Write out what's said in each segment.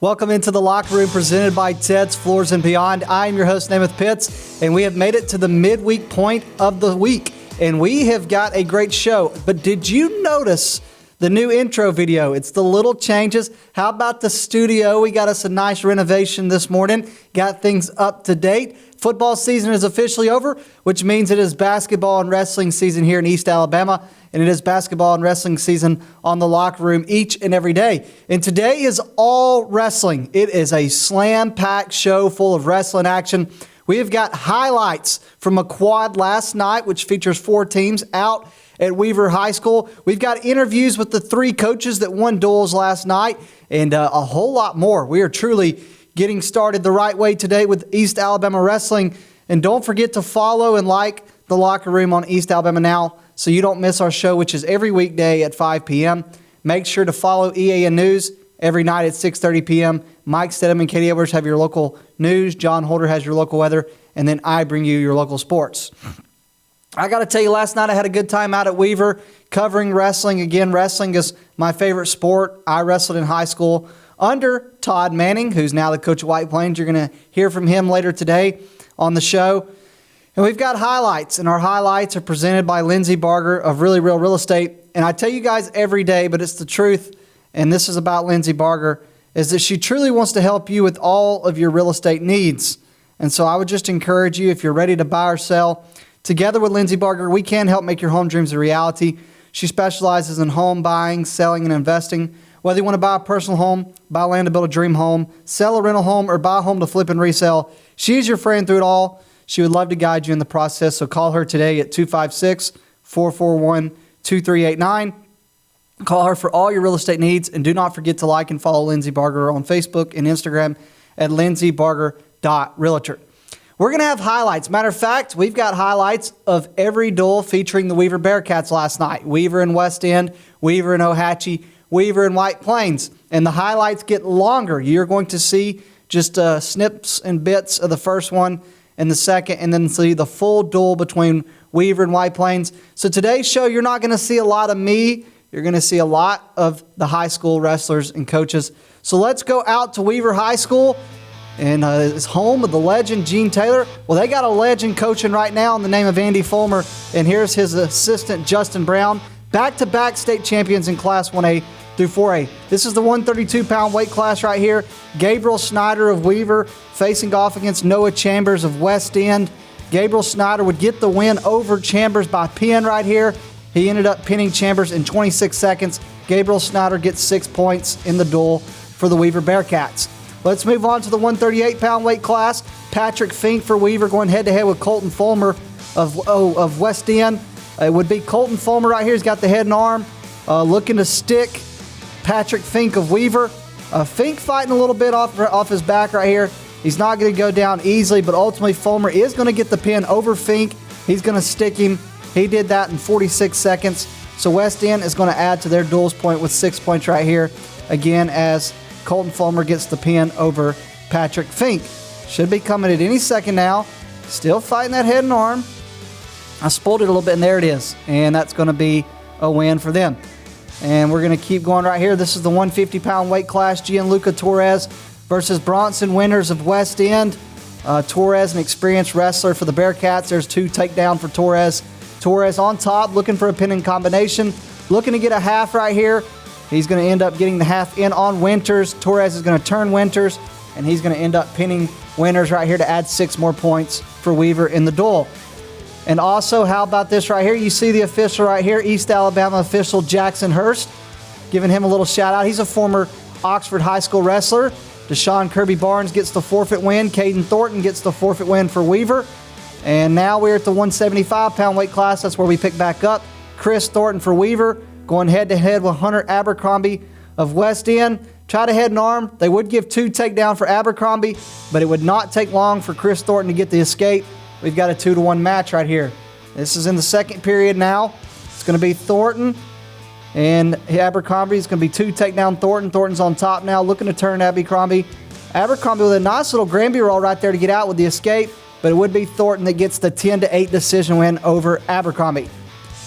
Welcome into the Locker Room presented by Ted's Floors and Beyond. I am your host, Namath Pitts, and we have made it to the midweek point of the week, and we have got a great show. But did you notice the new intro video? It's the little changes. How about the studio? We got us a nice renovation this morning, got things up to date. Football season is officially over, which means it is basketball and wrestling season here in East Alabama, and it is basketball and wrestling season on the Locker Room each and every day. And today is all wrestling. It is a slam-packed show full of wrestling action. We have got highlights from a quad last night, which features 4 teams out at Weaver High School. We've got interviews with the 3 coaches that won duels last night, and a whole lot more. We are truly getting started the right way today with East Alabama Wrestling. And don't forget to follow and like the Locker Room on East Alabama Now so you don't miss our show, which is every weekday at 5 p.m. Make sure to follow EAN News every night at 6:30 p.m. Mike Stedham and Katie Edwards have your local news. John Holder has your local weather. And then I bring you your local sports. I got to tell you, last night I had a good time out at Weaver covering wrestling. Again, wrestling is my favorite sport. I wrestled in high school under Todd Manning, who's now the coach of White Plains. You're going to hear from him later today on the show. And we've got highlights, and our highlights are presented by Lindsay Barger of Really Real Real Estate. And I tell you guys every day, but it's the truth, and this is about Lindsay Barger, is that she truly wants to help you with all of your real estate needs. And so I would just encourage you, if you're ready to buy or sell, together with Lindsay Barger, we can help make your home dreams a reality. She specializes in home buying, selling, and investing. Whether you want to buy a personal home, buy land to build a dream home, sell a rental home, or buy a home to flip and resell, she's your friend through it all. She would love to guide you in the process, so call her today at 256-441-2389. Call her for all your real estate needs, and do not forget to like and follow Lindsay Barger on Facebook and Instagram at lindsaybarger.realtor. We're going to have highlights. Matter of fact, we've got highlights of every duel featuring the Weaver Bearcats last night. Weaver in West End, Weaver in Ohatchee, Weaver in White Plains. And the highlights get longer. You're going to see just snips and bits of the first one and the second, and then see the full duel between Weaver and White Plains. So today's show, you're not going to see a lot of me. You're going to see a lot of the high school wrestlers and coaches. So let's go out to Weaver High School. And it's home of the legend, Gene Taylor. Well, they got a legend coaching right now in the name of Andy Fulmer. And here's his assistant, Justin Brown. Back-to-back state champions in Class 1A through 4A. This is the 132-pound weight class right here. Gabriel Snyder of Weaver facing off against Noah Chambers of West End. Gabriel Snyder would get the win over Chambers by pin right here. He ended up pinning Chambers in 26 seconds. Gabriel Snyder gets 6 points in the duel for the Weaver Bearcats. Let's move on to the 138-pound weight class. Patrick Fink for Weaver going head-to-head with Colton Fulmer of West End. It would be Colton Fulmer right here. He's got the head and arm looking to stick Patrick Fink of Weaver. Fink fighting a little bit off his back right here. He's not going to go down easily, but ultimately Fulmer is going to get the pin over Fink. He's going to stick him. He did that in 46 seconds. So West End is going to add to their duels point with 6 points right here. Again, as Colton Fulmer gets the pin over Patrick Fink. Should be coming at any second now. Still fighting that head and arm. I spoiled it a little bit, and there it is. And that's going to be a win for them. And we're going to keep going right here. This is the 150-pound weight class. Gianluca Torres versus Bronson Winters of West End. Torres, an experienced wrestler for the Bearcats. There's 2 takedown for Torres. Torres on top, looking for a pinning combination. Looking to get a half right here. He's going to end up getting the half in on Winters. Torres is going to turn Winters, and he's going to end up pinning Winters right here to add 6 more points for Weaver in the duel. And also, how about this right here? You see the official right here, East Alabama official Jackson Hurst, giving him a little shout-out. He's a former Oxford High School wrestler. Deshaun Kirby Barnes gets the forfeit win. Caden Thornton gets the forfeit win for Weaver. And now we're at the 175-pound weight class. That's where we pick back up. Chris Thornton for Weaver, going head-to-head with Hunter Abercrombie of West End. Try to head and arm. They would give 2 takedown for Abercrombie, but it would not take long for Chris Thornton to get the escape. We've got a 2-1 match right here. This is in the second period now. It's going to be Thornton and Abercrombie. It's going to be 2 takedown Thornton. Thornton's on top now, looking to turn Abercrombie. Abercrombie with a nice little Granby roll right there to get out with the escape, but it would be Thornton that gets the 10-8 decision win over Abercrombie.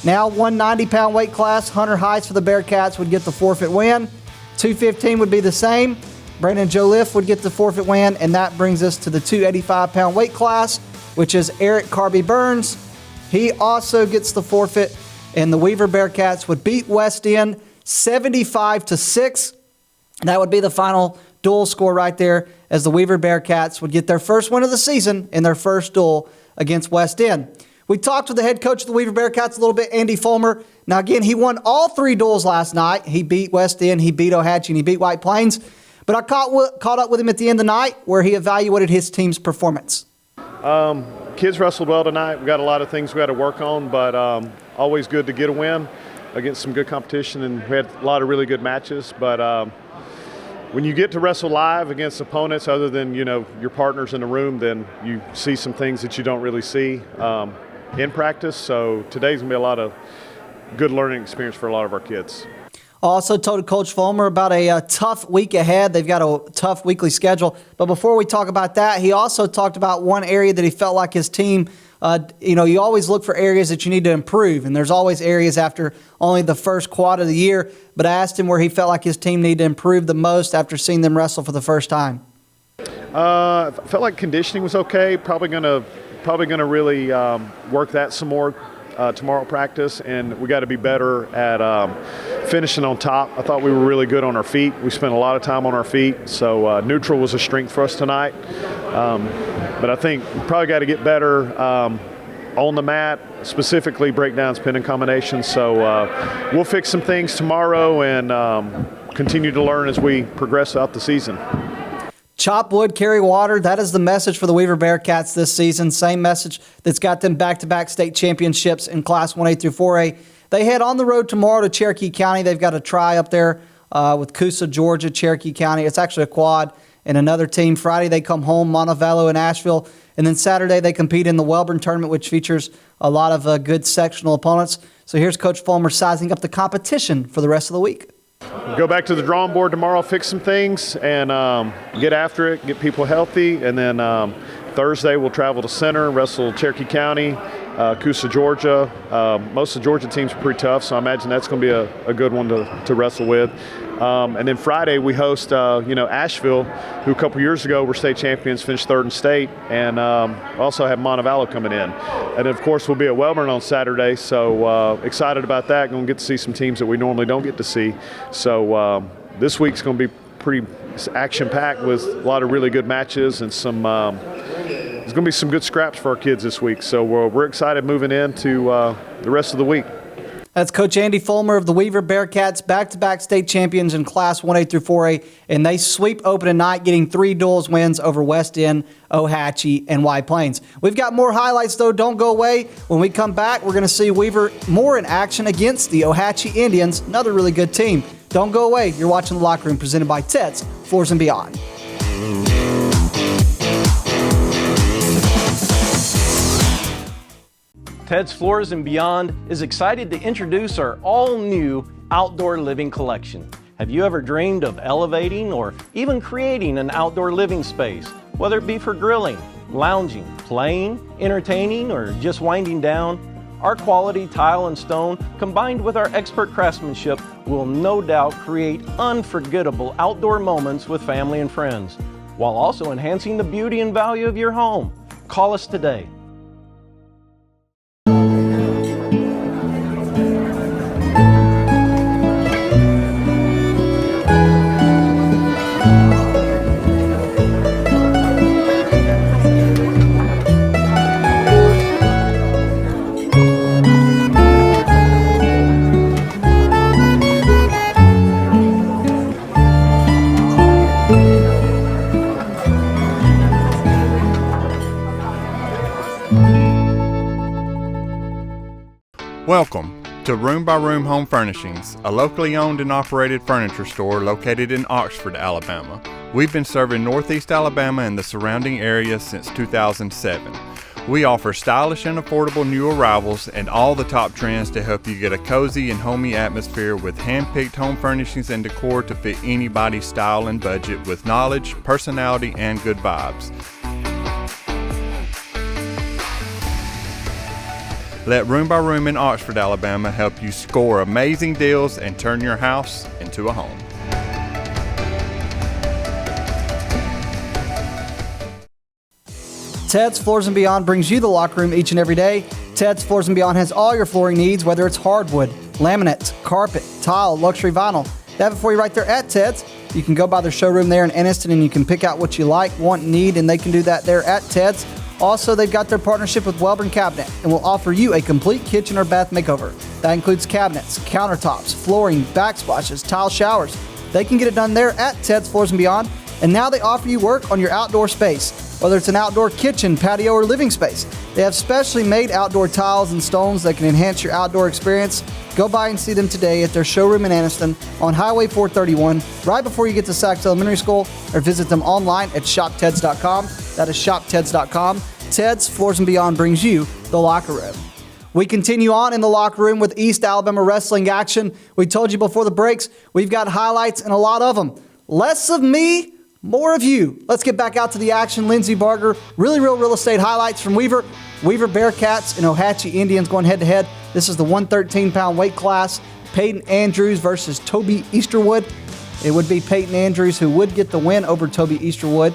Now 190-pound weight class, Hunter Heights for the Bearcats would get the forfeit win. 215 would be the same. Brandon Joliffe would get the forfeit win, and that brings us to the 285-pound weight class, which is Eric Carby Burns. He also gets the forfeit, and the Weaver Bearcats would beat West End 75-6. That would be the final duel score right there, as the Weaver Bearcats would get their first win of the season in their first duel against West End. We talked with the head coach of the Weaver Bearcats a little bit, Andy Fulmer. Now, again, he won all 3 duels last night. He beat West End, he beat Ohatchee, and he beat White Plains. But I caught up with him at the end of the night where he evaluated his team's performance. Kids wrestled well tonight. We got a lot of things we got to work on, but always good to get a win against some good competition, and we had a lot of really good matches. But when you get to wrestle live against opponents other than, your partners in the room, then you see some things that you don't really see in practice. So today's going to be a lot of good learning experience for a lot of our kids. Also told Coach Fulmer about a tough week ahead. They've got a tough weekly schedule. But before we talk about that, he also talked about one area that he felt like his team, you always look for areas that you need to improve. And there's always areas after only the first quad of the year. But I asked him where he felt like his team needed to improve the most after seeing them wrestle for the first time. I felt like conditioning was okay. Probably gonna really work that some more tomorrow practice, and we got to be better at finishing on top. I thought we were really good on our feet. We spent a lot of time on our feet, so neutral was a strength for us tonight. But I think we probably got to get better on the mat, specifically breakdowns, pin and combinations. So we'll fix some things tomorrow and continue to learn as we progress out the season. Chop wood, carry water. That is the message for the Weaver Bearcats this season. Same message that's got them back-to-back state championships in Class 1A through 4A. They head on the road tomorrow to Cherokee County. They've got a try up there with Coosa, Georgia, Cherokee County. It's actually a quad and another team. Friday they come home, Montevallo and Asheville. And then Saturday they compete in the Welborn tournament, which features a lot of good sectional opponents. So here's Coach Fulmer sizing up the competition for the rest of the week. Go back to the drawing board tomorrow, fix some things, and get after it, get people healthy. And then Thursday we'll travel to Center, wrestle Cherokee County, Coosa, Georgia. Most of the Georgia teams are pretty tough, so I imagine that's going to be a good one to wrestle with. And then Friday we host, Asheville, who a couple years ago were state champions, finished third in state, and also have Montevallo coming in. And of course we'll be at Welborn on Saturday, so excited about that. Going to get to see some teams that we normally don't get to see. So this week's going to be pretty action-packed with a lot of really good matches and some. There's going to be some good scraps for our kids this week. So we're excited moving into the rest of the week. That's Coach Andy Fulmer of the Weaver Bearcats, back-to-back state champions in Class 1A through 4A, and they sweep open tonight, getting 3 duels wins over West End, Ohatchee, and White Plains. We've got more highlights, though. Don't go away. When we come back, we're going to see Weaver more in action against the Ohatchee Indians, another really good team. Don't go away. You're watching The Locker Room, presented by Tets Floors and Beyond. Ted's Floors and Beyond is excited to introduce our all-new outdoor living collection. Have you ever dreamed of elevating or even creating an outdoor living space, whether it be for grilling, lounging, playing, entertaining, or just winding down? Our quality tile and stone, combined with our expert craftsmanship, will no doubt create unforgettable outdoor moments with family and friends, while also enhancing the beauty and value of your home. Call us today. Welcome to Room by Room Home Furnishings, a locally owned and operated furniture store located in Oxford, Alabama. We've been serving Northeast Alabama and the surrounding area since 2007. We offer stylish and affordable new arrivals and all the top trends to help you get a cozy and homey atmosphere with hand-picked home furnishings and decor to fit anybody's style and budget with knowledge, personality, and good vibes. Let Room by Room in Oxford, Alabama help you score amazing deals and turn your house into a home. Ted's Floors and Beyond brings you the locker room each and every day. Ted's Floors and Beyond has all your flooring needs, whether it's hardwood, laminate, carpet, tile, luxury vinyl. They have it for you right there at Ted's. You can go by their showroom there in Anniston and you can pick out what you like, want, need, and they can do that there at Ted's. Also, they've got their partnership with Welborn Cabinet and will offer you a complete kitchen or bath makeover. That includes cabinets, countertops, flooring, backsplashes, tile showers. They can get it done there at Ted's Floors and Beyond. And now they offer you work on your outdoor space, whether it's an outdoor kitchen, patio, or living space. They have specially made outdoor tiles and stones that can enhance your outdoor experience. Go by and see them today at their showroom in Anniston on Highway 431, right before you get to Sachs Elementary School, or visit them online at shopteds.com. That is shopteds.com. Ted's Floors and Beyond brings you the locker room. We continue on in the locker room with East Alabama wrestling action. We told you before the breaks, we've got highlights and a lot of them. Less of me, more of you. Let's get back out to the action. Lindsey Barger, really real real estate highlights from Weaver. Weaver Bearcats and Ohatchee Indians going head-to-head. This is the 113-pound weight class. Peyton Andrews versus Toby Easterwood. It would be Peyton Andrews who would get the win over Toby Easterwood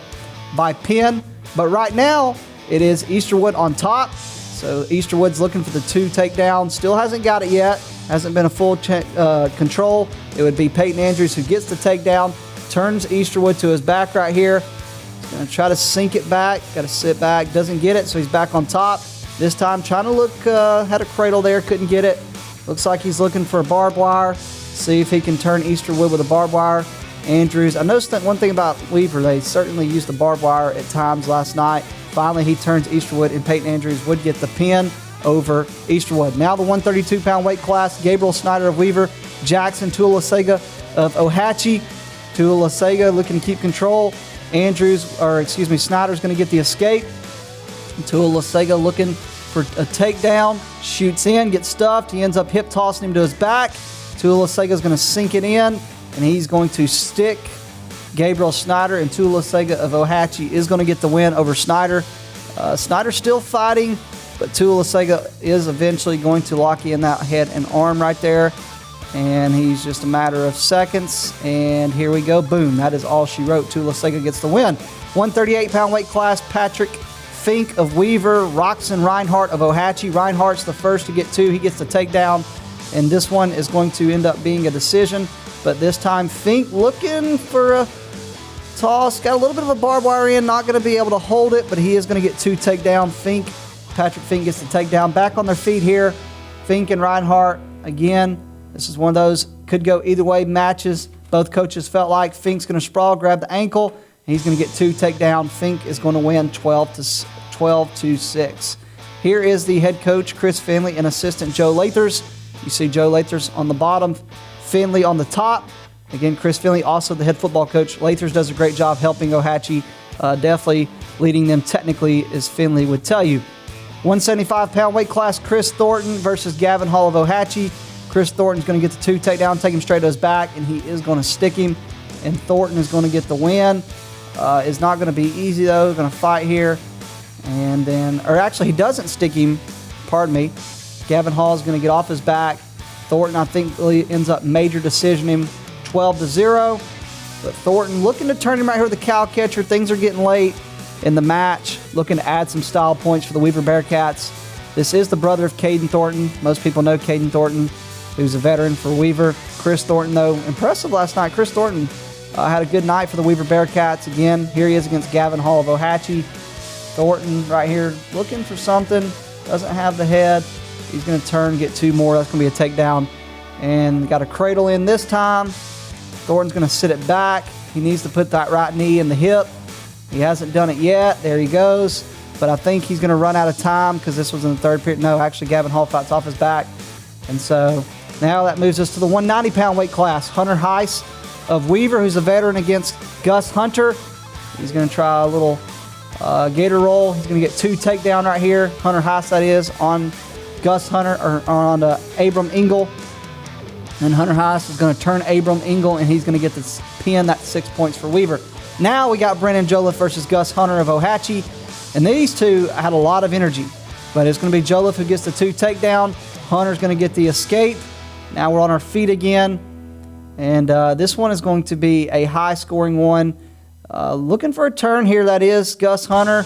by pin. But right now, it is Easterwood on top. So Easterwood's looking for the 2 takedown. Still hasn't got it yet. Hasn't been a full control. It would be Peyton Andrews who gets the takedown. Turns Easterwood to his back right here. He's going to try to sink it back. Got to sit back. Doesn't get it, so he's back on top. This time trying to look, had a cradle there, couldn't get it. Looks like he's looking for a barbed wire. See if he can turn Easterwood with a barbed wire. Andrews, I noticed that one thing about Weaver, they certainly used the barbed wire at times last night. Finally, he turns Easterwood, and Peyton Andrews would get the pin over Easterwood. Now the 132-pound weight class, Gabriel Snyder of Weaver, Jackson Tuolasega of Ohatchee. Tuolasega looking to keep control. Snyder's going to get the escape. Tuolasega looking for a takedown. Shoots in, gets stuffed. He ends up hip tossing him to his back. Tuolasega's going to sink it in, and he's going to stick Gabriel Snyder, and Tuolasega of Ohatchee is going to get the win over Snyder. Snyder's still fighting, but Tuolasega is eventually going to lock in that head and arm right there. And he's just a matter of seconds. And here we go. Boom. That is all she wrote. Tuolasega gets the win. 138-pound weight class, Patrick Fink of Weaver, Roxon Reinhardt of Ohatchee. Reinhardt's the first to get 2. He gets the takedown. And this one is going to end up being a decision. But this time, Fink looking for a toss. Got a little bit of a barbed wire in. Not going to be able to hold it, but he is going to get 2 takedown. Patrick Fink gets the takedown. Back on their feet here. Fink and Reinhardt again. This is one of those, could go either way matches. Both coaches felt like Fink's going to sprawl, grab the ankle. He's going to get 2 takedown. Fink is going to win 12-6. Here is the head coach, Chris Finley, and assistant Joe Lathers. You see Joe Lathers on the bottom, Finley on the top. Again, Chris Finley, also the head football coach. Lathers does a great job helping Ohatchee, definitely leading them technically, as Finley would tell you. 175-pound weight class, Chris Thornton versus Gavin Hall of Ohatchee. Chris Thornton's going to get the 2 takedown, take him straight to his back, and he is going to stick him. And Thornton is going to get the win. It's not going to be easy, though. Going to fight here. And then, or actually, he doesn't stick him. Pardon me. Gavin Hall is going to get off his back. Thornton, I think, really ends up major decisioning him 12-0. But Thornton looking to turn him right here with the cow catcher. Things are getting late in the match. Looking to add some style points for the Weaver Bearcats. This is the brother of Caden Thornton. Most people know Caden Thornton, who's a veteran for Weaver. Chris Thornton, though, impressive last night. Chris Thornton had a good night for the Weaver Bearcats. Again, here he is against Gavin Hall of Ohatchee. Thornton right here looking for something. Doesn't have the head. He's going to turn, get 2 more. That's going to be a takedown. And got a cradle in this time. Thornton's going to sit it back. He needs to put that right knee in the hip. He hasn't done it yet. There he goes. But I think he's going to run out of time because this was in the 3rd period. No, actually, Gavin Hall fights off his back. And so now that moves us to the 190-pound weight class. Hunter Heiss of Weaver, who's a veteran, against Gus Hunter. He's going to try a little gator roll. He's going to get 2 takedown right here. Hunter Heiss, that is, on Gus Hunter, or on Abram Engel. And Hunter Heiss is going to turn Abram Engel, and he's going to get this pin. That's 6 points for Weaver. Now we got Brennan Joliffe versus Gus Hunter of Ohatchee. And these two had a lot of energy. But it's going to be Joliffe who gets the 2 takedown. Hunter's going to get the escape. Now we're on our feet again. And this one is going to be a high-scoring one. Looking for a turn here, that is. Gus Hunter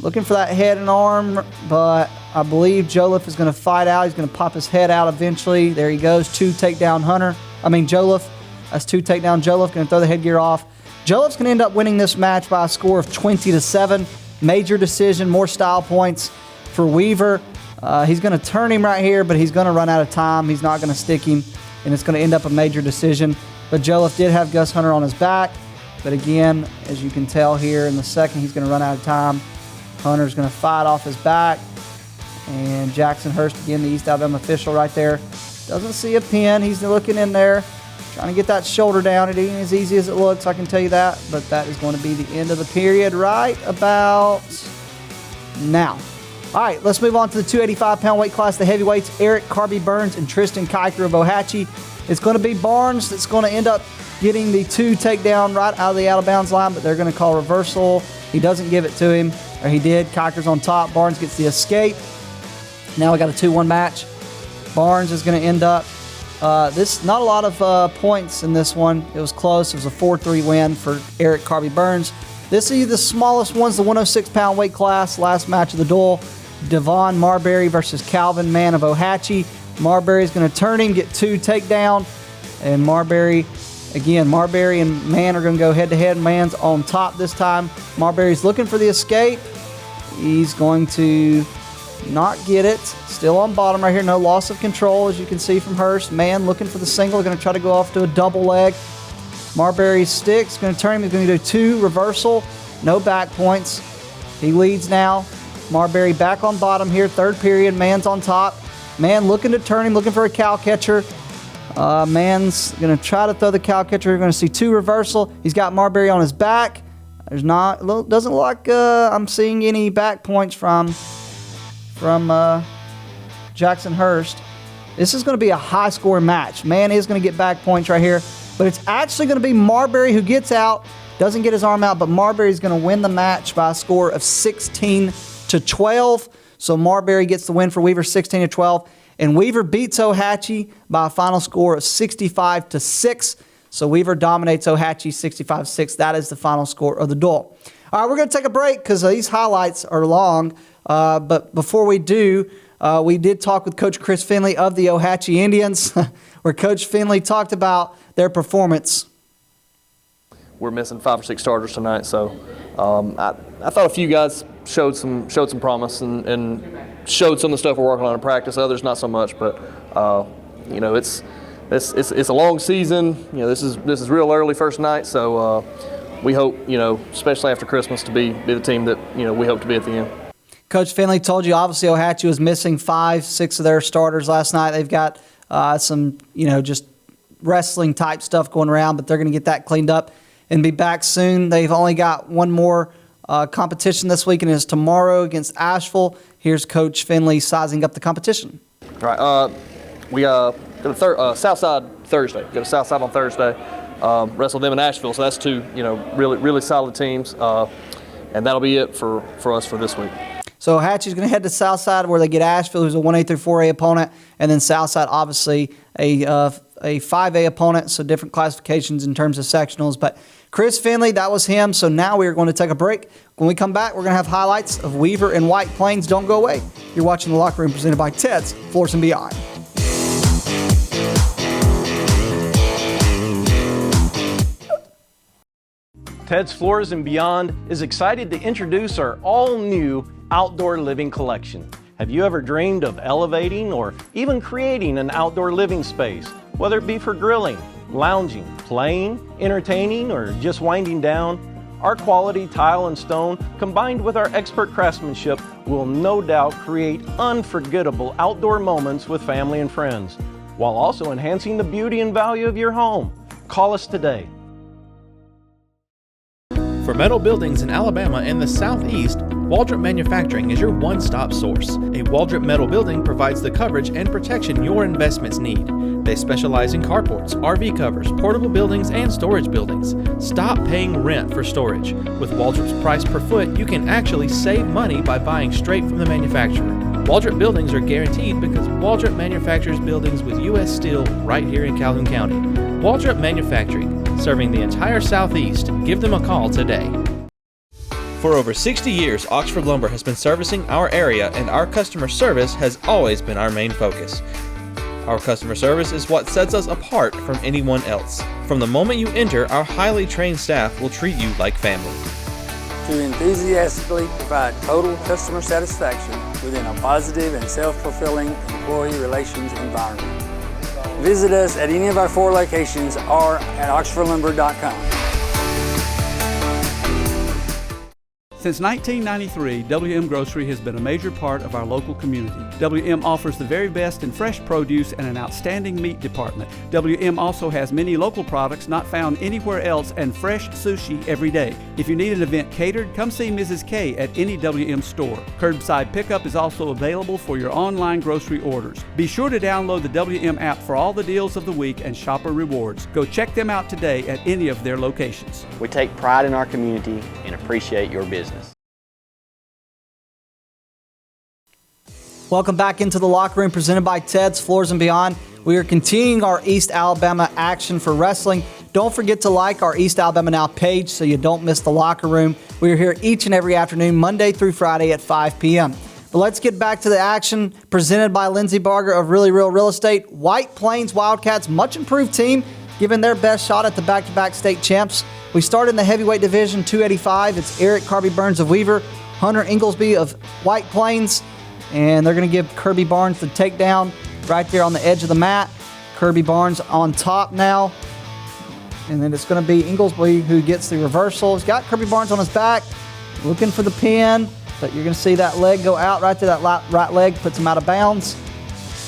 looking for that head and arm, but I believe Joliffe is going to fight out. He's going to pop his head out eventually. There he goes, takedown Joliffe. That's 2 takedown Joliffe, going to throw the headgear off. Joliffe's going to end up winning this match by a score of 20-7. Major decision, more style points for Weaver. He's going to turn him right here, but he's going to run out of time. He's not going to stick him, and it's going to end up a major decision. But Joliffe did have Gus Hunter on his back. But again, as you can tell here in the second, he's going to run out of time. Hunter's going to fight off his back. And Jackson Hurst, again, the East Alabama official right there, doesn't see a pin. He's looking in there, trying to get that shoulder down. It ain't as easy as it looks, I can tell you that. But that is going to be the end of the period right about now. All right, let's move on to the 285-pound weight class, the heavyweights. Eric Carby Burns and Tristan Kiker of Ohatchee. It's going to be Barnes that's going to end up getting the 2 takedown right out of the out-of-bounds line, but they're going to call reversal. He doesn't give it to him, or he did. Kiker's on top. Barnes gets the escape. Now we got a 2-1 match. Barnes is going to end up. This not a lot of points in this one. It was close. It was a 4-3 win for Eric Carby Burns. This is the smallest one's the 106-pound weight class. Last match of the duel. Devon Marbury versus Calvin Mann of Ohatchee. Marbury's going to turn him, get 2 takedown. And Marbury and Mann are going to go head-to-head. Mann's on top this time. Marbury's looking for the escape. He's going to not get it. Still on bottom right here. No loss of control, as you can see from Hurst. Mann looking for the single. Going to try to go off to a double leg. Marbury sticks. Going to turn him. He's going to do 2 reversal. No back points. He leads now. Marbury back on bottom here. 3rd period. Mann's on top. Mann looking to turn him. Looking for a cow catcher. Mann's going to try to throw the cow catcher. You're going to see 2 reversal. He's got Marbury on his back. Doesn't look like I'm seeing any back points from Jackson Hurst. This is going to be a high-scoring match. Mann is going to get back points right here, but it's actually going to be Marbury who gets out. Doesn't get his arm out, but Marbury is going to win the match by a score of 16-12. So Marbury gets the win for Weaver, 16-12. And Weaver beats Ohatchee by a final score of 65-6. So Weaver dominates Ohatchee 65-6. That is the final score of the duel. All right, we're going to take a break because these highlights are long. But before we do, we did talk with Coach Chris Finley of the Ohatchee Indians, where Coach Finley talked about their performance. We're missing 5 or 6 starters tonight, so I thought a few guys showed some promise and showed some of the stuff we're working on in practice. Others not so much, but it's a long season. This is real early first night, so we hope especially after Christmas to be the team that we hope to be at the end. Coach Finley told you obviously Ohatchee was missing 5-6 of their starters last night. They've got some just wrestling type stuff going around, but they're going to get that cleaned up and be back soon. They've only got one more competition this week, and it's tomorrow against Asheville. Here's Coach Finley sizing up the competition. All right, we go to Southside Thursday. Go to Southside on Thursday. Wrestle them in Asheville, so that's 2 really solid teams, and that'll be it for us for this week. So Hatchie's going to head to Southside where they get Asheville, who's a 1A through 4A opponent, and then Southside, obviously, a 5A opponent, so different classifications in terms of sectionals. But Chris Finley, that was him. So now we are going to take a break. When we come back, we're going to have highlights of Weaver and White Plains. Don't go away. You're watching The Locker Room, presented by Ted's Floors and Beyond. Ted's Floors and Beyond is excited to introduce our all-new outdoor living collection. Have you ever dreamed of elevating or even creating an outdoor living space, whether it be for grilling, lounging, playing, entertaining, or just winding down? Our quality tile and stone, combined with our expert craftsmanship, will no doubt create unforgettable outdoor moments with family and friends, while also enhancing the beauty and value of your home. Call us today. For metal buildings in Alabama and the Southeast, Waldrop Manufacturing is your one-stop source. A Waldrop metal building provides the coverage and protection your investments need. They specialize in carports, RV covers, portable buildings, and storage buildings. Stop paying rent for storage. With Waldrop's price per foot, you can actually save money by buying straight from the manufacturer. Waldrop buildings are guaranteed because Waldrop manufactures buildings with U.S. steel right here in Calhoun County. Waldrop Manufacturing, serving the entire Southeast. Give them a call today. For over 60 years, Oxford Lumber has been servicing our area, and our customer service has always been our main focus. Our customer service is what sets us apart from anyone else. From the moment you enter, our highly trained staff will treat you like family. To enthusiastically provide total customer satisfaction within a positive and self-fulfilling employee relations environment. Visit us at any of our 4 locations or at oxfordlumber.com. Since 1993, WM Grocery has been a major part of our local community. WM offers the very best in fresh produce and an outstanding meat department. WM also has many local products not found anywhere else and fresh sushi every day. If you need an event catered, come see Mrs. K at any WM store. Curbside pickup is also available for your online grocery orders. Be sure to download the WM app for all the deals of the week and shopper rewards. Go check them out today at any of their locations. We take pride in our community and appreciate your business. Welcome back into the locker room presented by Ted's Floors and Beyond. We are continuing our East Alabama action for wrestling. Don't forget to like our East Alabama Now page so you don't miss the locker room. We are here each and every afternoon, Monday through Friday at 5 p.m. But let's get back to the action presented by Lindsey Barger of Really Real Real Estate. White Plains Wildcats, much improved team, giving their best shot at the back-to-back state champs. We start in the heavyweight division, 285. It's Eric Kirby Burns of Weaver, Hunter Inglesby of White Plains, and they're going to give Kirby Barnes the takedown right there on the edge of the mat. Kirby Barnes on top now. And then it's going to be Inglesby who gets the reversal. He's got Kirby Barnes on his back, looking for the pin, but you're going to see that leg go out right there. That right leg puts him out of bounds.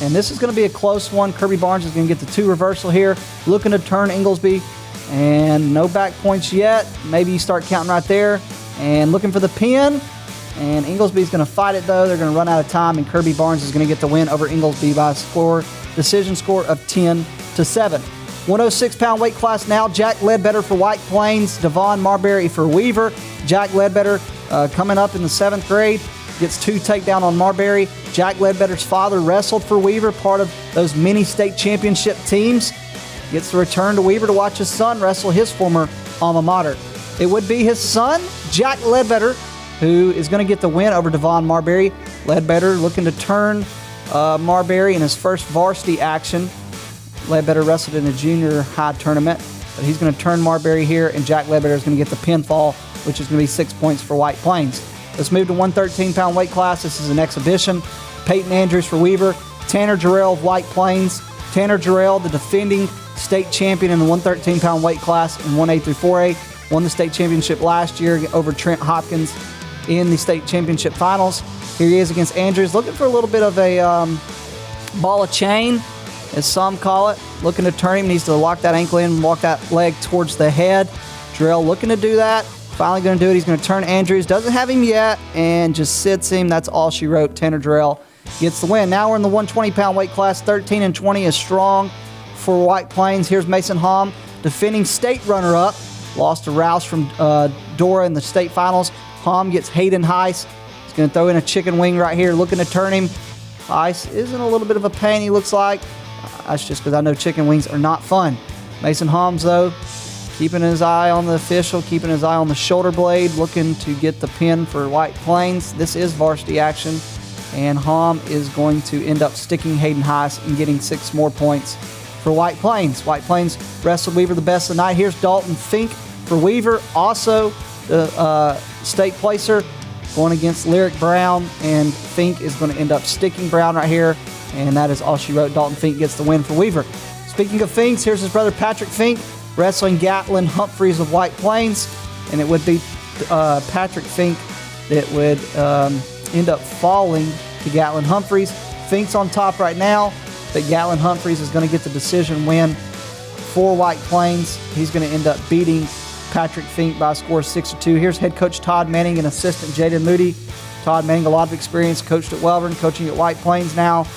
And this is going to be a close one. Kirby Barnes is going to get the 2 reversal here, looking to turn Inglesby. And no back points yet. Maybe you start counting right there. And looking for the pin. And Inglesby's going to fight it, though. They're going to run out of time, and Kirby Barnes is going to get the win over Inglesby by a decision score of 10-7. 106-pound weight class now. Jack Ledbetter for White Plains, Devon Marbury for Weaver. Jack Ledbetter coming up in the 7th grade. Gets 2 takedown on Marbury. Jack Ledbetter's father wrestled for Weaver, part of those mini state championship teams. Gets to return to Weaver to watch his son wrestle his former alma mater. It would be his son, Jack Ledbetter, who is going to get the win over Devon Marbury. Ledbetter looking to turn Marbury in his first varsity action. Ledbetter wrestled in a junior high tournament, but he's going to turn Marbury here, and Jack Ledbetter is going to get the pinfall, which is going to be 6 points for White Plains. Let's move to 113-pound weight class. This is an exhibition. Peyton Andrews for Weaver, Tanner Jarrell of White Plains. Tanner Jarrell, the defending state champion in the 113-pound weight class in 1A through 4A, won the state championship last year over Trent Hopkins in the state championship finals. Here he is against Andrews, looking for a little bit of a ball of chain, as some call it. Looking to turn him, needs to lock that ankle in and walk that leg towards the head. Jarrell looking to do that. Finally going to do it. He's going to turn Andrews. Doesn't have him yet and just sits him. That's all she wrote. Tanner Jarrell gets the win. Now we're in the 120-pound weight class. 13-20 is strong for White Plains. Here's Mason Hom, defending state runner-up. Lost to Rouse from Dora in the state finals. Hom gets Hayden Heiss. He's going to throw in a chicken wing right here, looking to turn him. Heiss is in a little bit of a pain, he looks like. That's just because I know chicken wings are not fun. Mason Homs, though, keeping his eye on the official, keeping his eye on the shoulder blade, looking to get the pin for White Plains. This is varsity action, and Hom is going to end up sticking Hayden Heiss and getting 6 more points for White Plains. White Plains wrestled Weaver the best of the night. Here's Dalton Fink for Weaver, also the state placer, going against Lyric Brown, and Fink is going to end up sticking Brown right here, and that is all she wrote. Dalton Fink gets the win for Weaver. Speaking of Finks, here's his brother Patrick Fink wrestling Gatlin Humphreys of White Plains, and it would be Patrick Fink that would end up falling to Gatlin Humphreys. Fink's on top right now, but Gatlin Humphreys is going to get the decision win for White Plains. He's going to end up beating Patrick Fink by a score of 6-2. Here's head coach Todd Manning and assistant Jaden Moody. Todd Manning, a lot of experience, coached at Welborn, coaching at White Plains now.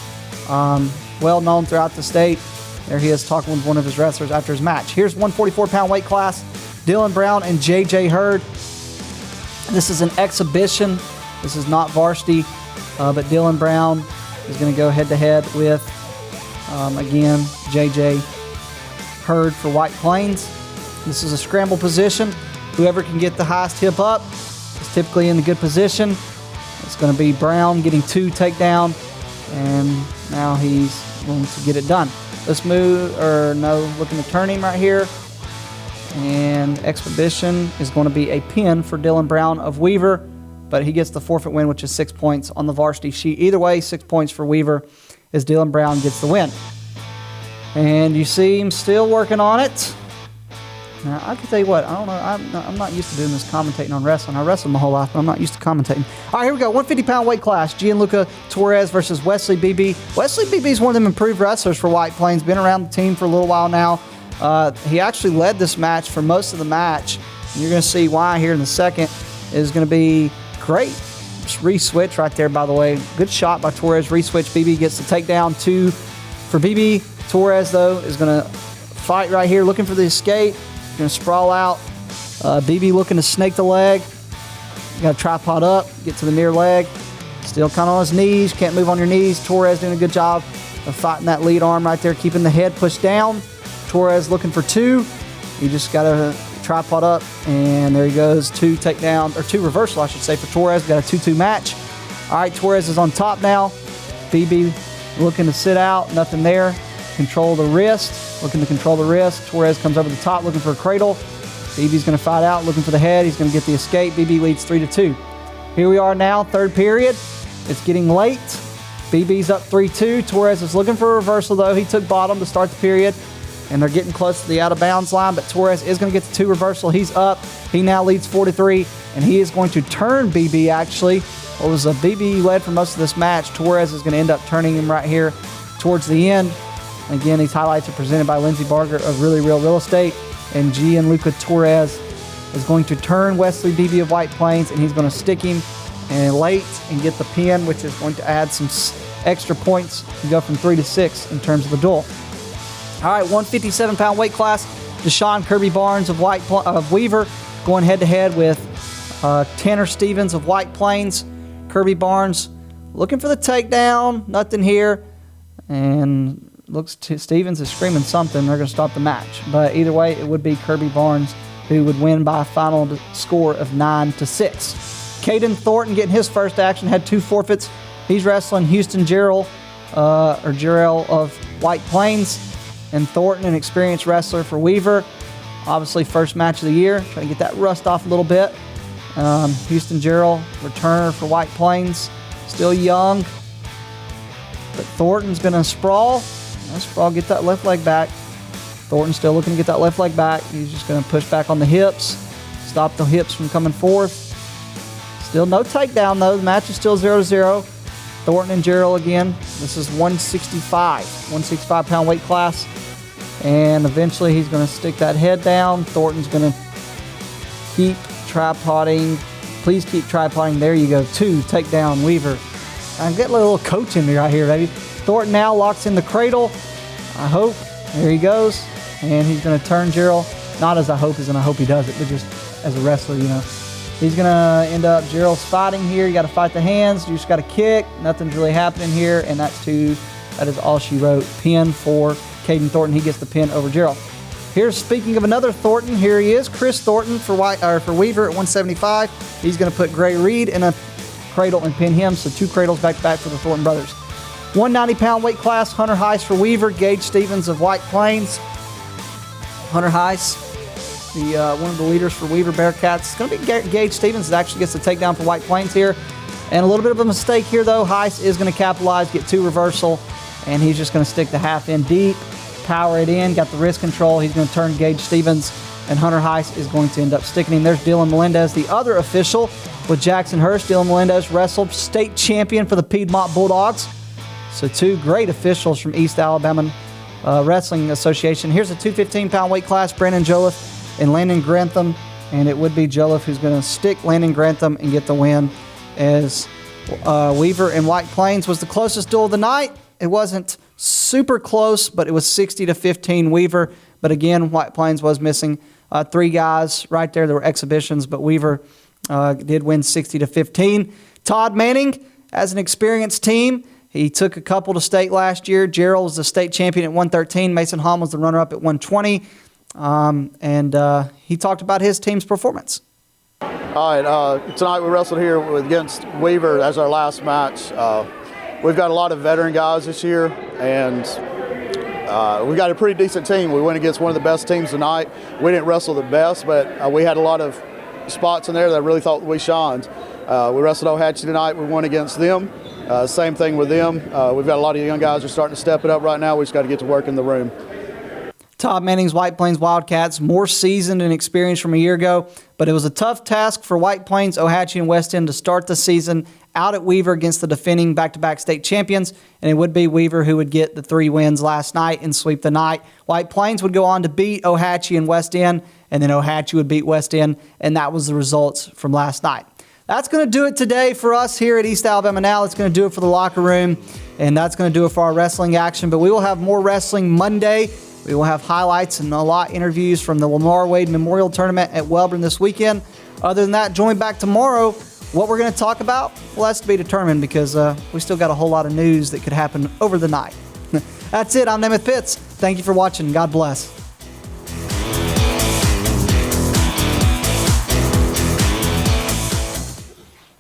Well known throughout the state. There he is talking with one of his wrestlers after his match. Here's 144-pound weight class, Dylan Brown and J.J. Hurd. This is an exhibition. This is not varsity, but Dylan Brown is going to go head-to-head with, again, J.J. Hurd for White Plains. This is a scramble position. Whoever can get the highest hip up is typically in a good position. It's going to be Brown getting 2 takedown, and now he's going to get it done. Let's looking to turn him right here. And Expedition is going to be a pin for Dylan Brown of Weaver, but he gets the forfeit win, which is 6 points on the varsity sheet. Either way, 6 points for Weaver as Dylan Brown gets the win. And you see him still working on it. Now, I can tell you what, I don't know, I'm not used to doing this commentating on wrestling. I wrestled my whole life, but I'm not used to commentating. All right, here we go. 150-pound weight class. Gianluca Torres versus Wesley Beebe. Wesley Beebe is one of them improved wrestlers for White Plains. Been around the team for a little while now. He actually led this match for most of the match. And you're going to see why here in a second. Is going to be great. Just re-switch right there, by the way. Good shot by Torres. Re-switch. Beebe gets the takedown. 2 for Beebe. Torres, though, is going to fight right here, looking for the escape. Going to sprawl out. Beebe looking to snake the leg. Got a tripod up. Get to the near leg. Still kind of on his knees. Can't move on your knees. Torres doing a good job of fighting that lead arm right there, keeping the head pushed down. Torres looking for 2. He just got a tripod up, and there he goes. 2 takedown, or 2 reversal, I should say, for Torres. Got a 2-2 match. All right, Torres is on top now. Beebe looking to sit out. Nothing there. Control the wrist. Looking to control the wrist. Torres comes over the top looking for a cradle. Beebe's going to fight out, looking for the head. He's going to get the escape. Beebe leads 3-2. Here we are now, third period. It's getting late. Beebe's up 3-2. Torres is looking for a reversal, though. He took bottom to start the period, and they're getting close to the out-of-bounds line, but Torres is going to get the 2 reversal. He's up. He now leads 4-3, and he is going to turn Beebe, actually. What was Beebe led for most of this match. Torres is going to end up turning him right here towards the end. Again, these highlights are presented by Lindsey Barger of Really Real Real Estate, and Gianluca Torres is going to turn Wesley Beebe of White Plains, and he's going to stick him late and get the pin, which is going to add some extra points and go from 3-6 in terms of the duel. All right, 157-pound weight class. Deshaun Kirby Barnes of Weaver going head-to-head with Tanner Stevens of White Plains. Kirby Barnes looking for the takedown. Nothing here. And Stevens is screaming something. They're going to stop the match. But either way, it would be Kirby Barnes who would win by a final score of 9-6. Caden Thornton getting his first action, had 2 forfeits. He's wrestling Houston Jarrell of White Plains. And Thornton, an experienced wrestler for Weaver. Obviously, first match of the year. Trying to get that rust off a little bit. Houston Jarrell, returner for White Plains. Still young. But Thornton's going to sprawl. Sprawl, get that left leg back. Thornton still looking to get that left leg back. He's just going to push back on the hips. Stop the hips from coming forth. Still no takedown, though. The match is still 0-0. Thornton and Jarrell again. This is 165-pound weight class. And eventually he's going to stick that head down. Thornton's going to keep tripoding. Please keep tripoding. There you go. 2 takedown Weaver. I'm getting a little coaching right here, baby. Thornton now locks in the cradle. I hope. There he goes. And he's going to turn Jarrell. Not as I hope as in I hope he does it, but just as a wrestler, you know. He's going to end up, Jarrell's fighting here. You got to fight the hands. You just got to kick. Nothing's really happening here. And that is all she wrote. Pin for Caden Thornton. He gets the pin over Jarrell. Here's, speaking of another Thornton, here he is. Chris Thornton for Weaver at 175. He's going to put Gray Reed in a cradle and pin him. So 2 cradles back-to-back for the Thornton brothers. 190-pound weight class. Hunter Heiss for Weaver. Gage Stevens of White Plains. Hunter Heiss, one of the leaders for Weaver Bearcats. It's going to be Gage Stevens that actually gets the takedown for White Plains here. And a little bit of a mistake here, though. Heiss is going to capitalize, get 2 reversal, and he's just going to stick the half in deep, power it in, got the wrist control. He's going to turn Gage Stevens, and Hunter Heiss is going to end up sticking him. There's Dylan Melendez, the other official with Jackson Hurst. Dylan Melendez wrestled state champion for the Piedmont Bulldogs. So 2 great officials from East Alabama Wrestling Association. Here's a 215-pound weight class. Brandon Joliffe and Landon Grantham. And it would be Joliffe who's going to stick Landon Grantham and get the win, as Weaver and White Plains was the closest duel of the night. It wasn't super close, but it was 60-15 Weaver. But again, White Plains was missing 3 guys right there. There were exhibitions, but Weaver did win 60-15. Todd Manning, as an experienced team, he took a couple to state last year. Gerald was the state champion at 113. Mason Hom was the runner-up at 120. And he talked about his team's performance. All right, tonight we wrestled here against Weaver as our last match. We've got a lot of veteran guys this year, and we've got a pretty decent team. We went against one of the best teams tonight. We didn't wrestle the best, but we had a lot of spots in there that I really thought we shined. We wrestled Ohatchee tonight. We won against them. Same thing with them. We've got a lot of young guys who are starting to step it up right now. We just got to get to work in the room. Todd Manning's White Plains Wildcats, more seasoned and experienced from a year ago, but it was a tough task for White Plains, Ohatchee, and West End to start the season out at Weaver against the defending back-to-back state champions, and it would be Weaver who would get the 3 wins last night and sweep the night. White Plains would go on to beat Ohatchee and West End, and then Ohatchee would beat West End, and that was the results from last night. That's going to do it today for us here at East Alabama Now. It's going to do it for the locker room, and that's going to do it for our wrestling action, but we will have more wrestling Monday. We will have highlights and a lot of interviews from the Lamar Wade Memorial Tournament at Welborn this weekend. Other than that, join me back tomorrow. What we're going to talk about, well, that's to be determined because we still got a whole lot of news that could happen over the night. That's it. I'm Namath Pitts. Thank you for watching. God bless.